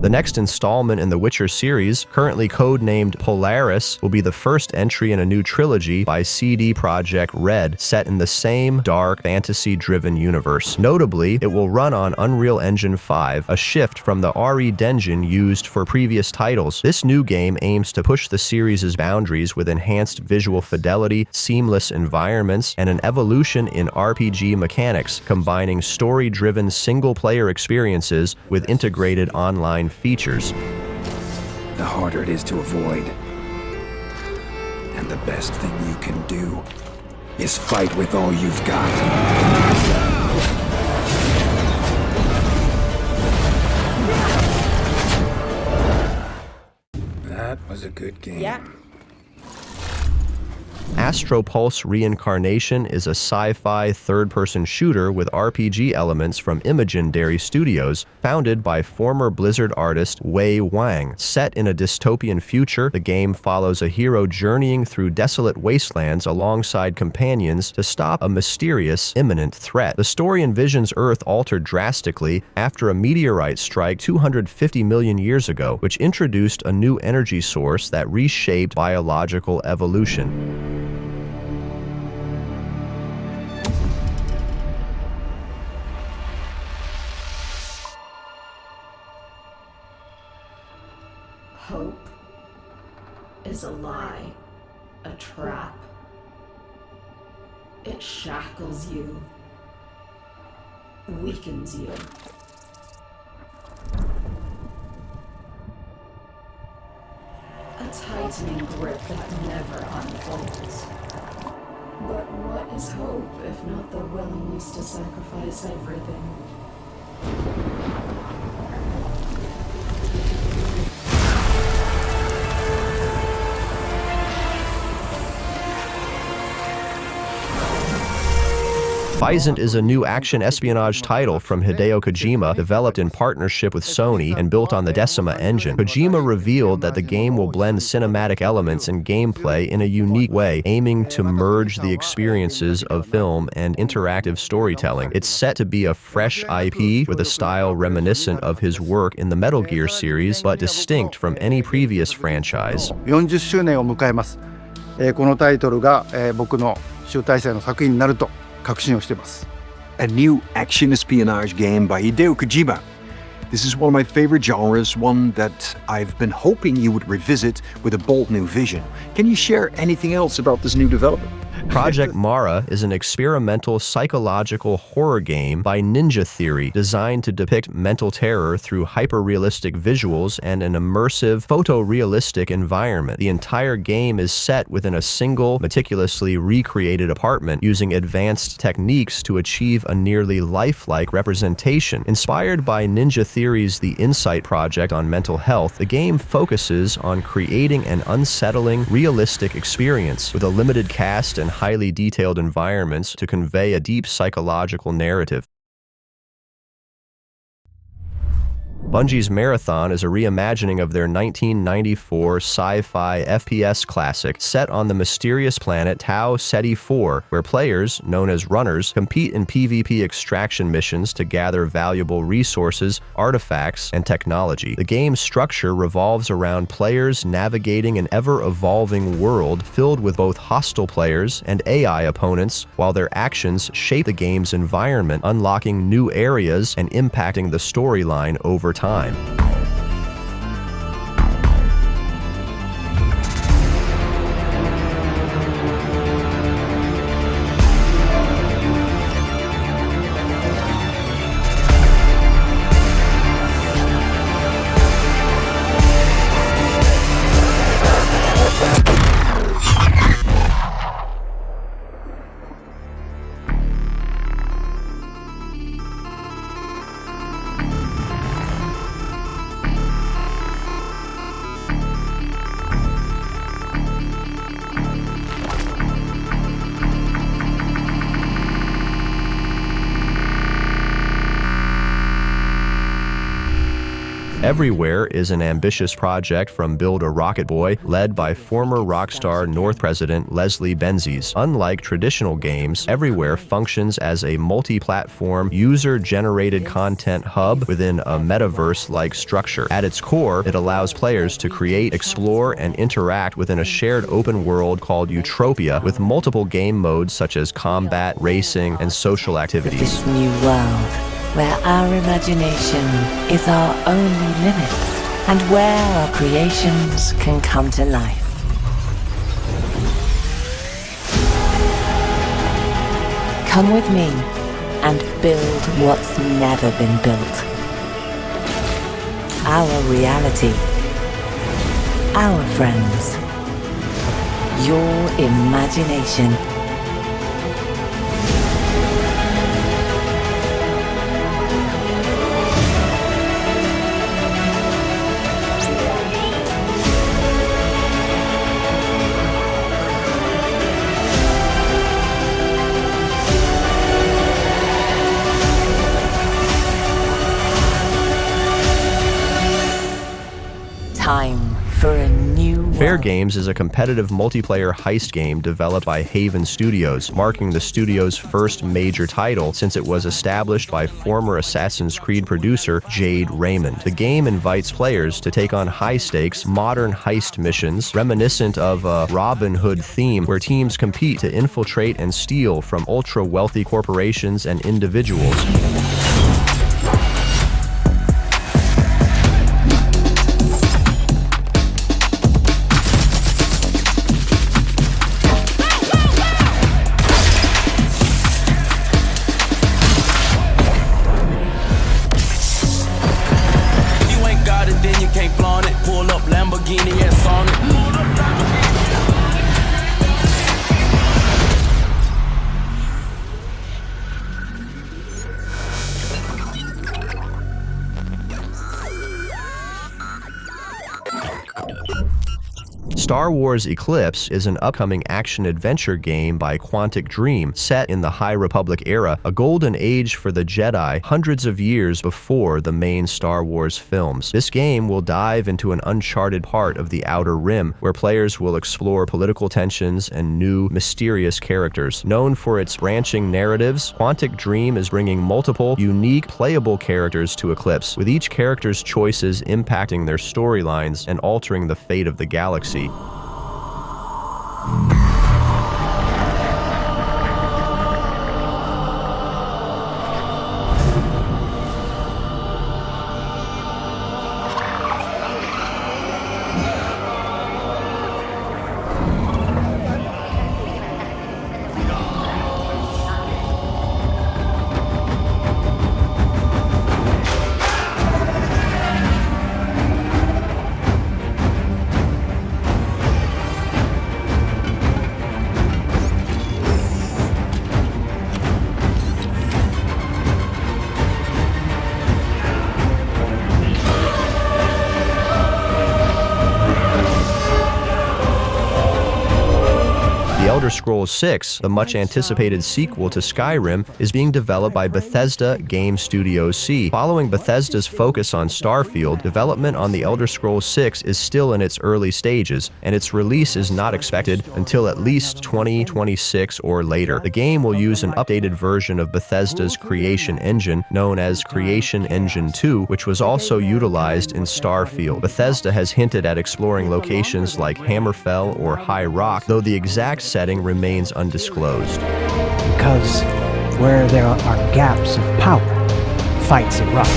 The next installment in the Witcher series, currently codenamed Polaris, will be the first entry in a new trilogy by CD Projekt Red, set in the same dark, fantasy-driven universe. Notably, it will run on Unreal Engine 5, a shift from the RE engine used for previous titles. This new game aims to push the series' boundaries with enhanced visual fidelity, seamless environments, and an evolution in RPG mechanics, combining story-driven single-player experiences with integrated online features. The harder it is to avoid. And the best thing you can do is fight with all you've got. That was a good game. Yeah. Astropulse Reincarnation is a sci-fi third-person shooter with RPG elements from Imaginary Studios, founded by former Blizzard artist Wei Wang. Set in a dystopian future, the game follows a hero journeying through desolate wastelands alongside companions to stop a mysterious, imminent threat. The story envisions Earth altered drastically after a meteorite strike 250 million years ago, which introduced a new energy source that reshaped biological evolution. Hope is a lie, a trap. It shackles you, weakens you. A tightening grip that never unfolds. But what is hope if not the willingness to sacrifice everything? Physint is a new action espionage title from Hideo Kojima, developed in partnership with Sony and built on the Decima engine. Kojima revealed that the game will blend cinematic elements and gameplay in a unique way, aiming to merge the experiences of film and interactive storytelling. It's set to be a fresh IP with a style reminiscent of his work in the Metal Gear series, but distinct from any previous franchise. 40周年を迎えます。このタイトルが僕の集大成の作品になると確信をしています。A new action espionage game by Hideo Kojima. This is one of my favorite genres, one that I've been hoping you would revisit with a bold new vision. Can you share anything else about this new development? Project Mara is an experimental psychological horror game by Ninja Theory, designed to depict mental terror through hyper-realistic visuals and an immersive, photorealistic environment. The entire game is set within a single, meticulously recreated apartment, using advanced techniques to achieve a nearly lifelike representation. Inspired by Ninja Theory's The Insight project on mental health, the game focuses on creating an unsettling, realistic experience with a limited cast and highly detailed environments to convey a deep psychological narrative. Bungie's Marathon is a reimagining of their 1994 sci-fi FPS classic set on the mysterious planet Tau Ceti 4, where players, known as runners, compete in PvP extraction missions to gather valuable resources, artifacts, and technology. The game's structure revolves around players navigating an ever-evolving world filled with both hostile players and AI opponents, while their actions shape the game's environment, unlocking new areas and impacting the storyline over time. Everywhere is an ambitious project from Build a Rocket Boy, led by former Rockstar North President Leslie Benzies. Unlike traditional games, Everywhere functions as a multi-platform, user-generated content hub within a metaverse-like structure. At its core, it allows players to create, explore, and interact within a shared open world called Utopia, with multiple game modes such as combat, racing, and social activities. This new world, where our imagination is our only limit, and where our creations can come to life. Come with me and build what's never been built. Our reality. Our friends. Your imagination. Time for a new world. Fairgames is a competitive multiplayer heist game developed by Haven Studios, marking the studio's first major title since it was established by former Assassin's Creed producer Jade Raymond. The game invites players to take on high-stakes, modern heist missions reminiscent of a Robin Hood theme, where teams compete to infiltrate and steal from ultra-wealthy corporations and individuals. Star Wars Eclipse is an upcoming action-adventure game by Quantic Dream, set in the High Republic era, a golden age for the Jedi hundreds of years before the main Star Wars films. This game will dive into an uncharted part of the Outer Rim, where players will explore political tensions and new, mysterious characters. Known for its branching narratives, Quantic Dream is bringing multiple, unique, playable characters to Eclipse, with each character's choices impacting their storylines and altering the fate of the galaxy. The Elder Scrolls 6, the much-anticipated sequel to Skyrim, is being developed by Bethesda Game Studios C. Following Bethesda's focus on Starfield, development on The Elder Scrolls 6 is still in its early stages, and its release is not expected until at least 2026 or later. The game will use an updated version of Bethesda's Creation Engine, known as Creation Engine 2, which was also utilized in Starfield. Bethesda has hinted at exploring locations like Hammerfell or High Rock, though the exact setting remains undisclosed. Because where there are gaps of power, fights erupt.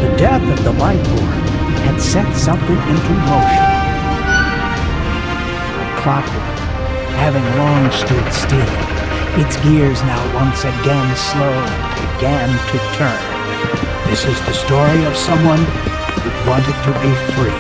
The death of the Lightborn had set something into motion. Like clockwork, having long stood still, its gears now once again slowly began to turn. This is the story of someone who wanted to be free.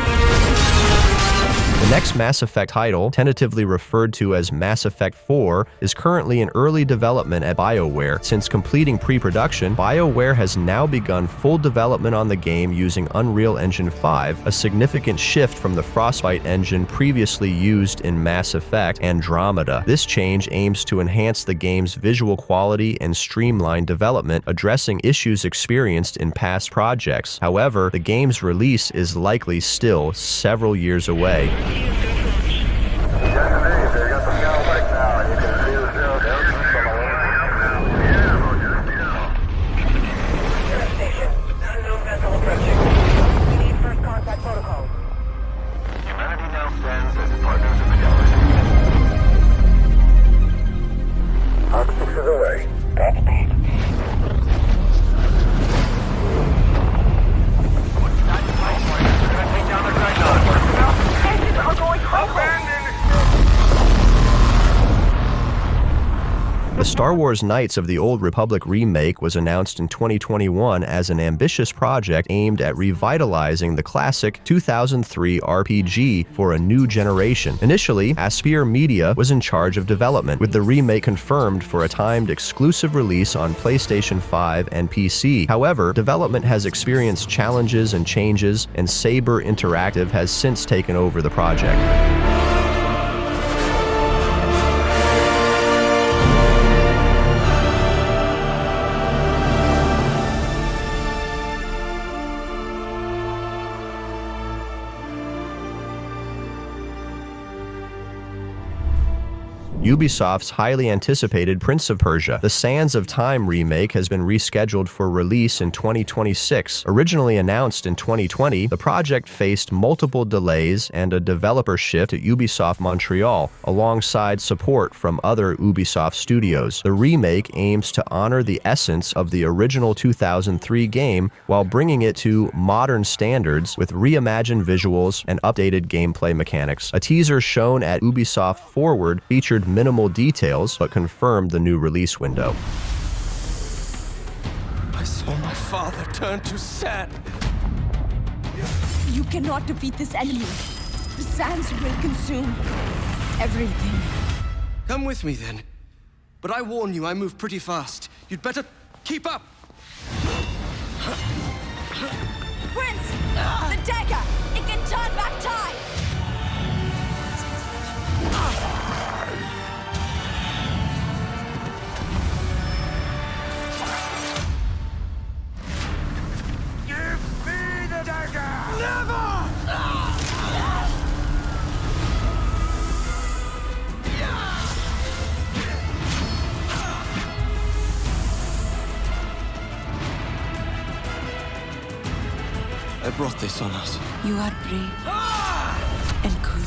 The next Mass Effect title, tentatively referred to as Mass Effect 4, is currently in early development at BioWare. Since completing pre-production, BioWare has now begun full development on the game using Unreal Engine 5, a significant shift from the Frostbite engine previously used in Mass Effect Andromeda. This change aims to enhance the game's visual quality and streamline development, addressing issues experienced in past projects. However, the game's release is likely still several years away. The Star Wars Knights of the Old Republic remake was announced in 2021 as an ambitious project aimed at revitalizing the classic 2003 RPG for a new generation. Initially, Aspyr Media was in charge of development, with the remake confirmed for a timed exclusive release on PlayStation 5 and PC. However, development has experienced challenges and changes, and Saber Interactive has since taken over the project. Ubisoft's highly anticipated Prince of Persia: The Sands of Time remake has been rescheduled for release in 2026. Originally announced in 2020, the project faced multiple delays and a developer shift to Ubisoft Montreal, alongside support from other Ubisoft studios. The remake aims to honor the essence of the original 2003 game while bringing it to modern standards with reimagined visuals and updated gameplay mechanics. A teaser shown at Ubisoft Forward featured minimal details, but confirmed the new release window. I saw my father turn to sand. You cannot defeat this enemy. The sands will consume everything. Come with me then. But I warn you, I move pretty fast. You'd better keep up. Prince! The dagger! It can turn back time! I brought this on us. You are brave and courage.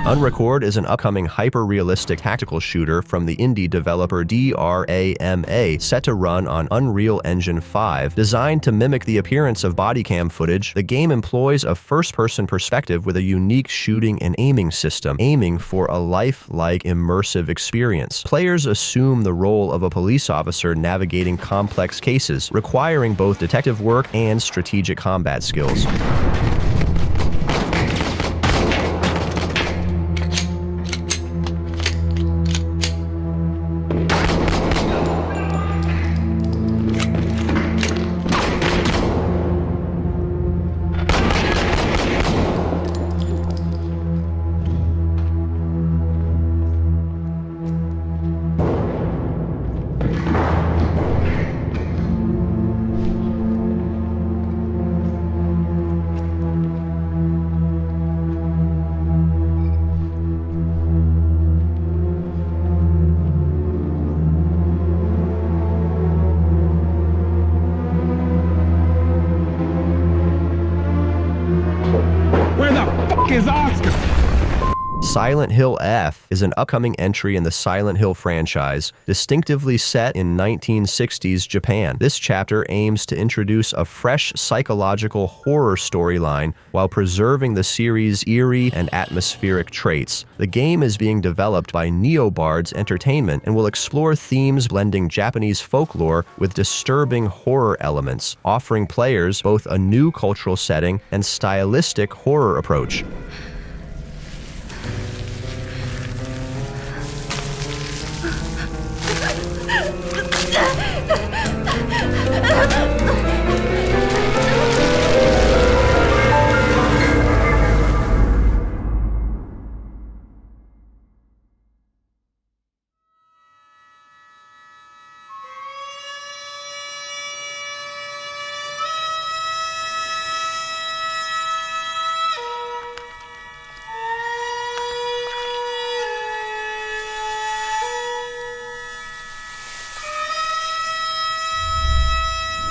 Unrecord is an upcoming hyper-realistic tactical shooter from the indie developer DRAMA, set to run on Unreal Engine 5. Designed to mimic the appearance of body cam footage, the game employs a first-person perspective with a unique shooting and aiming system, aiming for a lifelike immersive experience. Players assume the role of a police officer navigating complex cases, requiring both detective work and strategic combat skills. Silent Hill F is an upcoming entry in the Silent Hill franchise, distinctively set in 1960s Japan. This chapter aims to introduce a fresh psychological horror storyline while preserving the series' eerie and atmospheric traits. The game is being developed by Neobards Entertainment and will explore themes blending Japanese folklore with disturbing horror elements, offering players both a new cultural setting and stylistic horror approach.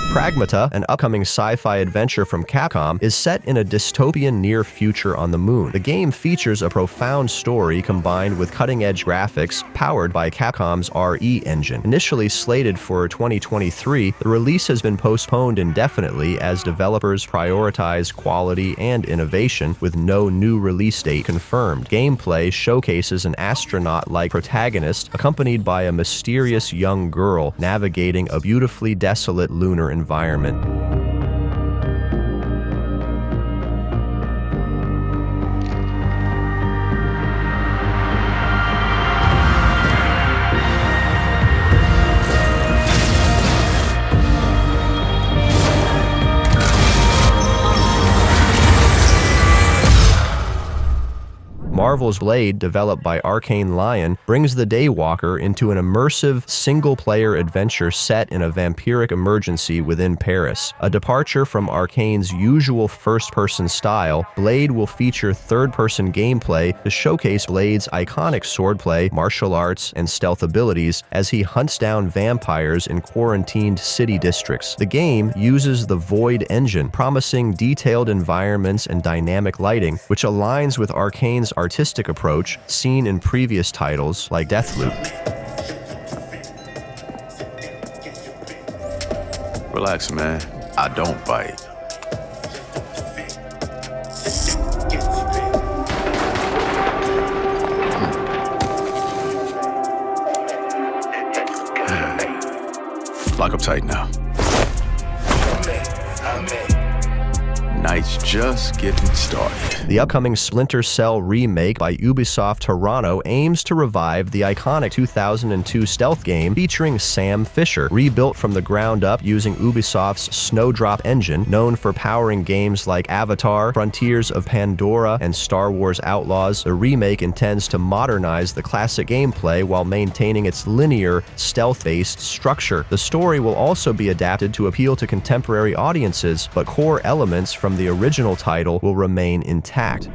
Pragmata, an upcoming sci-fi adventure from Capcom, is set in a dystopian near future on the moon. The game features a profound story combined with cutting-edge graphics powered by Capcom's RE engine. Initially slated for 2023, the release has been postponed indefinitely as developers prioritize quality and innovation, with no new release date confirmed. Gameplay showcases an astronaut-like protagonist accompanied by a mysterious young girl navigating a beautifully desolate lunar environment. Marvel's Blade, developed by Arcane Lion, brings the Daywalker into an immersive, single-player adventure set in a vampiric emergency within Paris. A departure from Arcane's usual first-person style, Blade will feature third-person gameplay to showcase Blade's iconic swordplay, martial arts, and stealth abilities as he hunts down vampires in quarantined city districts. The game uses the Void engine, promising detailed environments and dynamic lighting, which aligns with Arcane's artistic approach seen in previous titles like Deathloop. Relax, man. I don't bite. Lock up tight now. Night's just getting started. The upcoming Splinter Cell remake by Ubisoft Toronto aims to revive the iconic 2002 stealth game featuring Sam Fisher. Rebuilt from the ground up using Ubisoft's Snowdrop engine, known for powering games like Avatar, Frontiers of Pandora, and Star Wars Outlaws, the remake intends to modernize the classic gameplay while maintaining its linear, stealth-based structure. The story will also be adapted to appeal to contemporary audiences, but core elements from the original title will remain intact.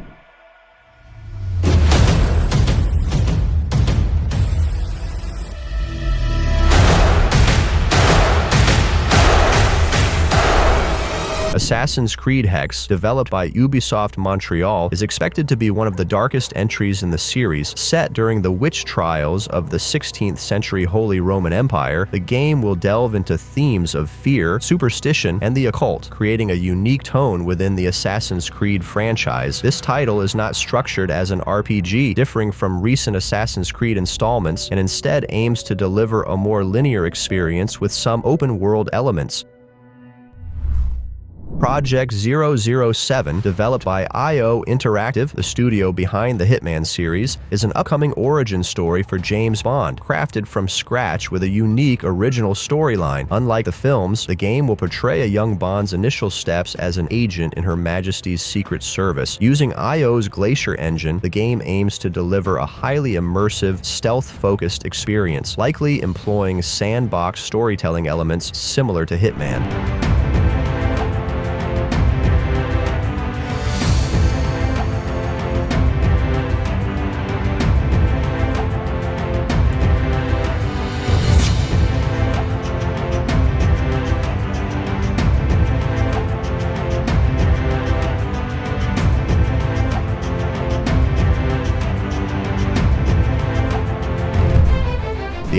Assassin's Creed Hexe, developed by Ubisoft Montreal, is expected to be one of the darkest entries in the series. Set during the witch trials of the 16th century Holy Roman Empire, the game will delve into themes of fear, superstition, and the occult, creating a unique tone within the Assassin's Creed franchise. This title is not structured as an RPG, differing from recent Assassin's Creed installments, and instead aims to deliver a more linear experience with some open-world elements. Project 007, developed by IO Interactive, the studio behind the Hitman series, is an upcoming origin story for James Bond, crafted from scratch with a unique original storyline. Unlike the films, the game will portray a young Bond's initial steps as an agent in Her Majesty's Secret Service. Using IO's Glacier engine, the game aims to deliver a highly immersive, stealth-focused experience, likely employing sandbox storytelling elements similar to Hitman.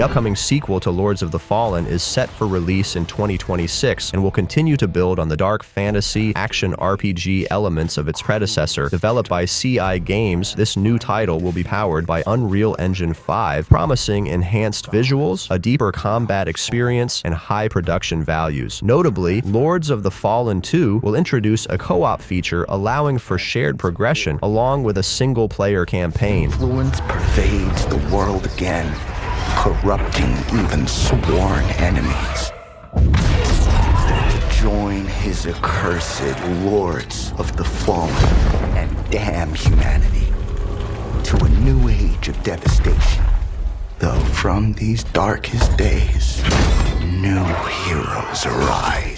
upcoming sequel to Lords of the Fallen is set for release in 2026 and will continue to build on the dark fantasy action RPG elements of its predecessor. Developed by CI Games, this new title will be powered by Unreal Engine 5, promising enhanced visuals, a deeper combat experience, and high production values. Notably, Lords of the Fallen 2 will introduce a co-op feature allowing for shared progression along with a single-player campaign. Influence pervades the world again, corrupting even sworn enemies. Join his accursed Lords of the Fallen and damn humanity to a new age of devastation. Though from these darkest days, new heroes arise.